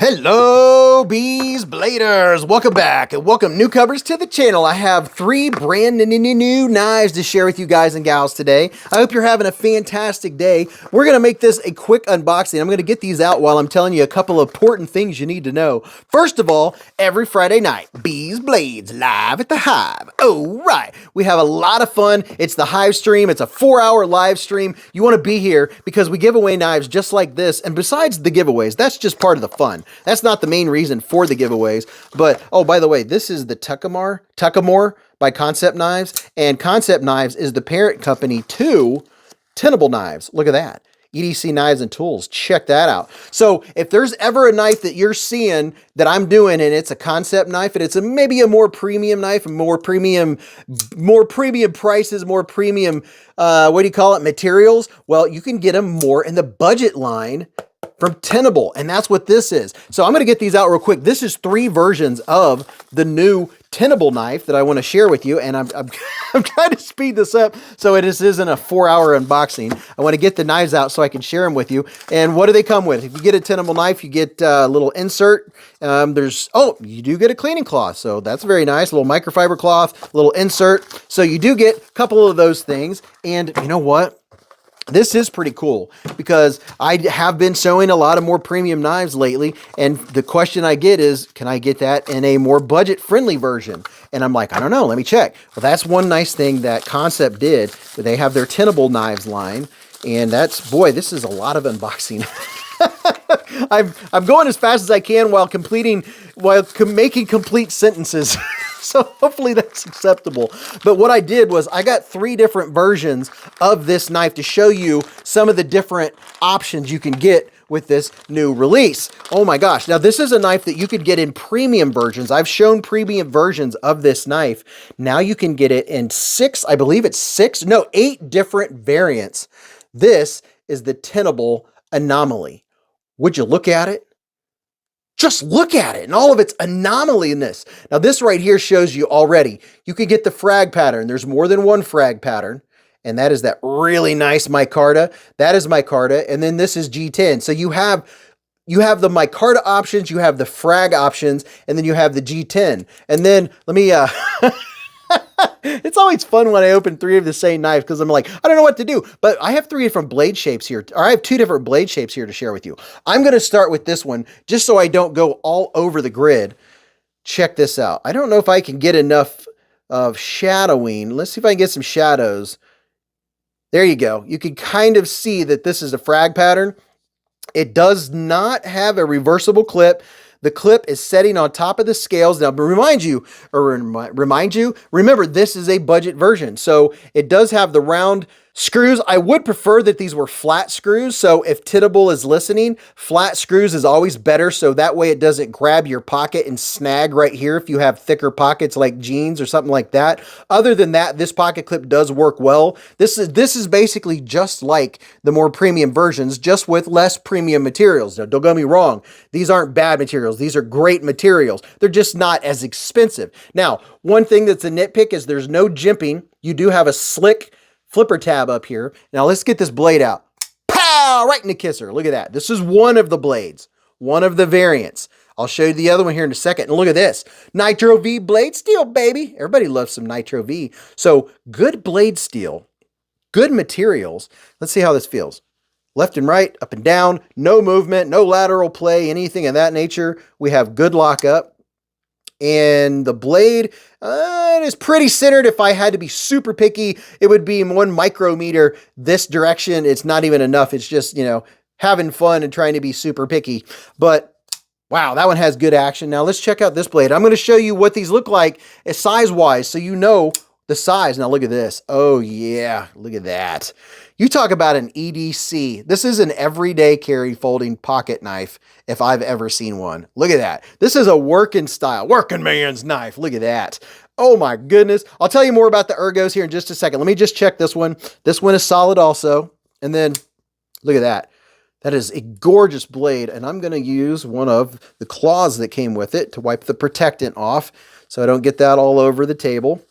Hello, Beez Bladers! Welcome back and welcome newcomers to the channel. I have three brand new knives to share with you guys and gals today. I hope you're having a fantastic day. We're going to make this a quick unboxing. I'm going to get these out while I'm telling you a couple of important things you need to know. First of all, every Friday night, Beez Blades live at the Hive. Oh, right. We have a lot of fun. It's the Hive stream. It's a 4-hour live stream. You want to be here because we give away knives just like this. And besides the giveaways, that's just part of the fun. That's not the main reason for the giveaways, but, oh, by the way, this is the Tuckamore by Concept Knives, and Concept Knives is the parent company to Tenable Knives. Look at that. EDC Knives and Tools. Check that out. So if there's ever a knife that you're seeing that I'm doing and it's a concept knife and it's maybe a more premium knife, more premium prices, more premium, materials, well, you can get them more in the budget line from Tenable, and that's what this is. So I'm going to get these out real quick. This is 3 versions of the new Tenable knife that I want to share with you, and I'm trying to speed this up so it isn't a 4-hour unboxing. I want to get the knives out so I can share them with you. And what do they come with? If you get a Tenable knife, you get a little insert. You do get a cleaning cloth, so that's very nice. A little microfiber cloth, little insert. So you do get a couple of those things, and you know what? This is pretty cool because I have been showing a lot of more premium knives lately, and the question I get is, can I get that in a more budget-friendly version? And I'm like, I don't know, let me check. Well, that's one nice thing that Concept did. They have their Tenable knives line, and that's, boy, this is a lot of unboxing. I'm going as fast as I can while making complete sentences. So hopefully that's acceptable. But what I did was I got 3 different versions of this knife to show you some of the different options you can get with this new release. Oh my gosh. Now this is a knife that you could get in premium versions. I've shown premium versions of this knife. Now you can get it in 8 different variants. This is the Tenable Anomaly. Would you look at it? Just look at it and all of its anomaliness. Now this right here shows you already. You could get the frag pattern. There's more than one frag pattern. And that is that really nice micarta. That is micarta. And then this is G10. So you have the micarta options, you have the frag options, and then you have the G10. And then let me, it's always fun when I open 3 of the same knife because I'm like, I don't know what to do. But I have 3 different blade shapes here, or I have 2 different blade shapes here to share with you. I'm going to start with this one just so I don't go all over the grid. Check this out. I don't know if I can get enough of shadowing. Let's see if I can get some shadows. There you go. You can kind of see that this is a frag pattern. It does not have a reversible clip. The clip is setting on top of the scales. Now, remind you, remember, this is a budget version. So it does have the round screws. I would prefer that these were flat screws. So if Tenable is listening, flat screws is always better. So that way it doesn't grab your pocket and snag right here if you have thicker pockets like jeans or something like that. Other than that, this pocket clip does work well. This is basically just like the more premium versions, just with less premium materials. Now, don't get me wrong. These aren't bad materials. These are great materials. They're just not as expensive. Now, one thing that's a nitpick is there's no jimping. You do have a slick flipper tab up here. Now let's get this blade out. Pow! Right in the kisser. Look at that. This is one of the blades, one of the variants. I'll show you the other one here in a second. And look at this. Nitro V blade steel, baby. Everybody loves some Nitro V. So good blade steel, good materials. Let's see how this feels. Left and right, up and down, no movement, no lateral play, anything of that nature. We have good lockup. And the blade, it is pretty centered. If I had to be super picky, it would be 1 micrometer this direction. It's not even enough. It's just, having fun and trying to be super picky. But wow, that one has good action. Now let's check out this blade. I'm going to show you what these look like size-wise so you know the size. Now look at this. Oh yeah, look at that. You talk about an EDC. This is an everyday carry folding pocket knife if I've ever seen one. Look at that. This is a working man's knife. Look at that. Oh my goodness. I'll tell you more about the ergos here in just a second. Let me just check this one. This one is solid also. And then look at that. That is a gorgeous blade. And I'm going to use one of the claws that came with it to wipe the protectant off so I don't get that all over the table.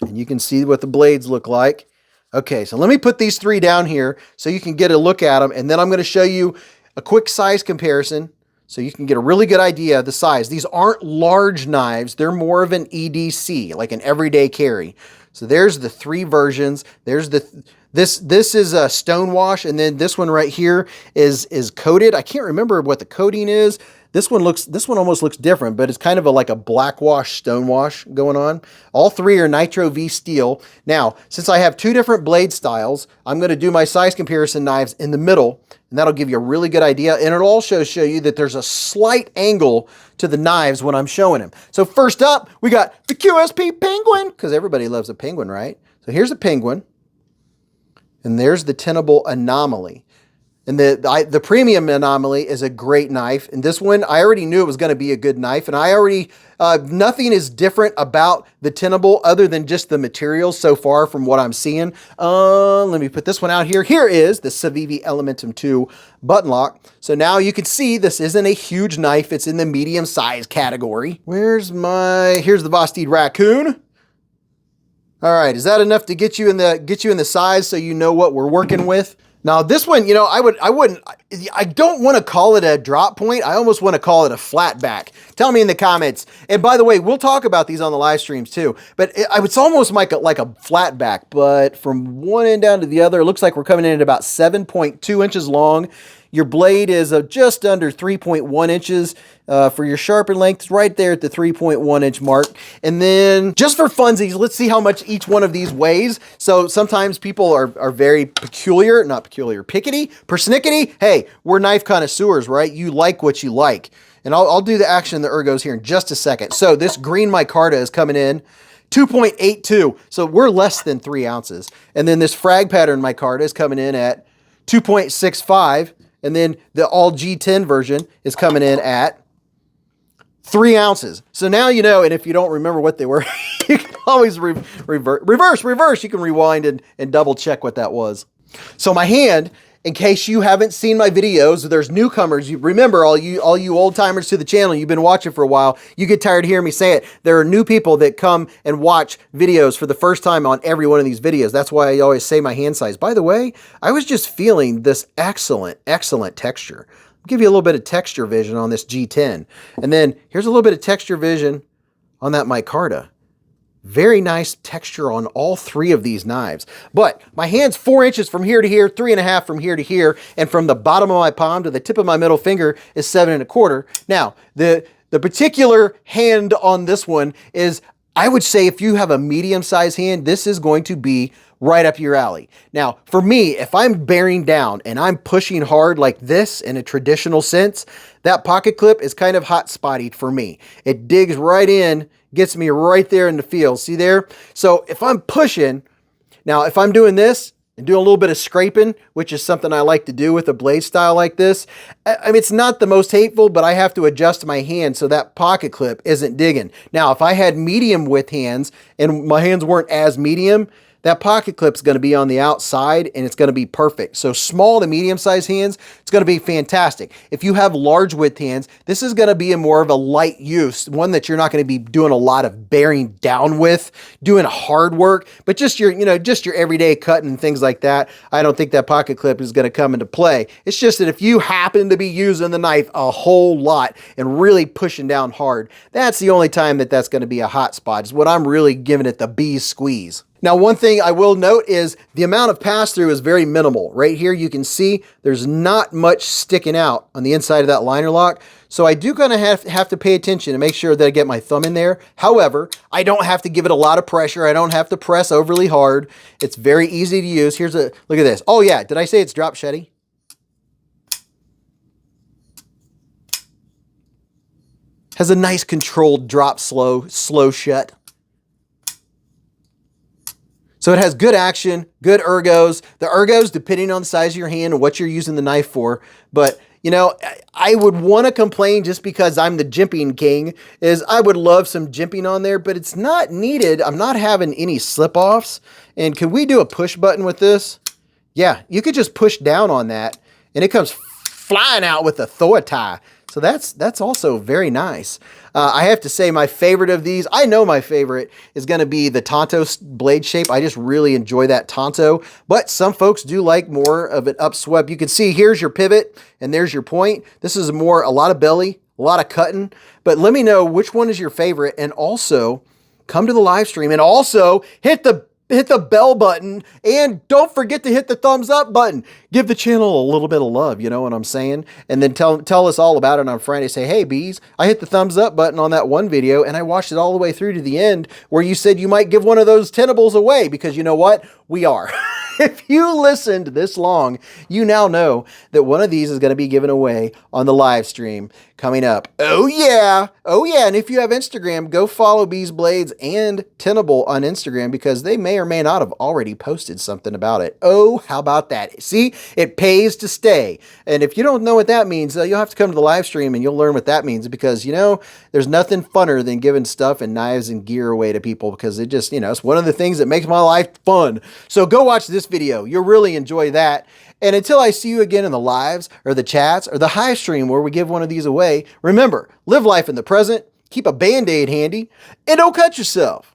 And you can see what the blades look like. Okay, so let me put these 3 down here so you can get a look at them, and then I'm going to show you a quick size comparison So you can get a really good idea of the size. These aren't large knives. They're more of an EDC, like an everyday carry. So there's the 3 versions. There's this is a stonewash, and then this one right here is coated. I can't remember what the coating is. This one almost looks different, but it's kind of like a black wash, stonewash going on. All 3 are Nitro V steel. Now, since I have 2 different blade styles, I'm going to do my size comparison knives in the middle, and that'll give you a really good idea. And it'll also show you that there's a slight angle to the knives when I'm showing them. So first up, we got the QSP Penguin, because everybody loves a penguin, right? So here's a penguin, and there's the Tenable Anomaly. And the Premium Anomaly is a great knife. And this one, I already knew it was going to be a good knife. And I already, nothing is different about the Tenable other than just the materials so far from what I'm seeing. Let me put this one out here. Here is the Civivi Elementum 2 button lock. So now you can see this isn't a huge knife. It's in the medium size category. Here's the Vosteed Raccoon. All right, is that enough to get you in the size so you know what we're working with? Now this one, you know, I don't want to call it a drop point. I almost want to call it a flat back. Tell me in the comments. And by the way, we'll talk about these on the live streams too, but it's almost like a flat back, but from one end down to the other, it looks like we're coming in at about 7.2 inches long. Your blade is just under 3.1 inches for your sharpen length, right there at the 3.1 inch mark. And then just for funsies, let's see how much each one of these weighs. So sometimes people are very pickety, persnickety. Hey, we're knife connoisseurs, right? You like what you like. And I'll do the action, the ergos here in just a second. So this green micarta is coming in 2.82. So we're less than 3 ounces. And then this frag pattern micarta is coming in at 2.65. And then the all G10 version is coming in at 3 ounces. So now you know, and if you don't remember what they were, you can always reverse. You can rewind and double check what that was. So my hand, in case you haven't seen my videos, there's newcomers. You remember, all you old timers to the channel, you've been watching for a while, you get tired of hearing me say it. There are new people that come and watch videos for the first time on every one of these videos. That's why I always say my hand size. By the way, I was just feeling this excellent texture. I'll give you a little bit of texture vision on this G10. And then here's a little bit of texture vision on that micarta. Very nice texture on all 3 of these knives. But my hand's 4 inches from here to here, 3.5 from here to here, and from the bottom of my palm to the tip of my middle finger is 7.25. Now, the particular hand on this one is, I would say if you have a medium-sized hand, this is going to be right up your alley. Now, for me, if I'm bearing down and I'm pushing hard like this in a traditional sense, that pocket clip is kind of hot spotty for me. It digs right in, gets me right there in the feel. See there? So if I'm pushing, now if I'm doing this and doing a little bit of scraping, which is something I like to do with a blade style like this, I mean, it's not the most hateful, but I have to adjust my hand so that pocket clip isn't digging. Now, if I had medium width hands and my hands weren't as medium, that pocket clip is going to be on the outside and it's going to be perfect. So small to medium sized hands, it's going to be fantastic. If you have large width hands, this is going to be a more of a light use, one that you're not going to be doing a lot of bearing down with, doing hard work, but just your, just your everyday cutting and things like that. I don't think that pocket clip is going to come into play. It's just that if you happen to be using the knife a whole lot and really pushing down hard, that's the only time that that's going to be a hot spot, is when I'm really giving it the bees squeeze. Now, one thing I will note is the amount of pass-through is very minimal. Right here, you can see there's not much sticking out on the inside of that liner lock. So I do kind of have to pay attention to make sure that I get my thumb in there. However, I don't have to give it a lot of pressure. I don't have to press overly hard. It's very easy to use. Look at this. Oh yeah, did I say it's drop shetty? Has a nice controlled drop, slow shut. So it has good action, good ergos. The ergos, depending on the size of your hand and what you're using the knife for. But, I would want to complain just because I'm the jimping king, is I would love some jimping on there, but it's not needed. I'm not having any slip-offs. And can we do a push button with this? Yeah, you could just push down on that, and it comes flying out with a throw tie. So that's also very nice. I have to say my favorite of these, I know my favorite is going to be the Tonto blade shape. I just really enjoy that Tonto, but some folks do like more of an upswept. You can see here's your pivot and there's your point. This is a lot of belly, a lot of cutting, but let me know which one is your favorite, and also come to the live stream and also hit the bell button, and don't forget to hit the thumbs up button. Give the channel a little bit of love, you know what I'm saying? And then tell us all about it on Friday. Say, hey, Beez, I hit the thumbs up button on that one video, and I watched it all the way through to the end where you said you might give one of those tenables away, because you know what? We are. If you listened this long, you now know that one of these is going to be given away on the live stream coming up. Oh yeah. Oh yeah. And if you have Instagram, go follow Beez Blades and Tenable on Instagram, because they may or may not have already posted something about it. Oh, how about that? See, it pays to stay. And if you don't know what that means, you'll have to come to the live stream and you'll learn what that means, because, you know, there's nothing funner than giving stuff and knives and gear away to people, because it just, you know, it's one of the things that makes my life fun. So go watch this video. You'll really enjoy that. And until I see you again in the lives or the chats or the high stream where we give one of these away, remember, live life in the present, keep a Band-Aid handy, and don't cut yourself.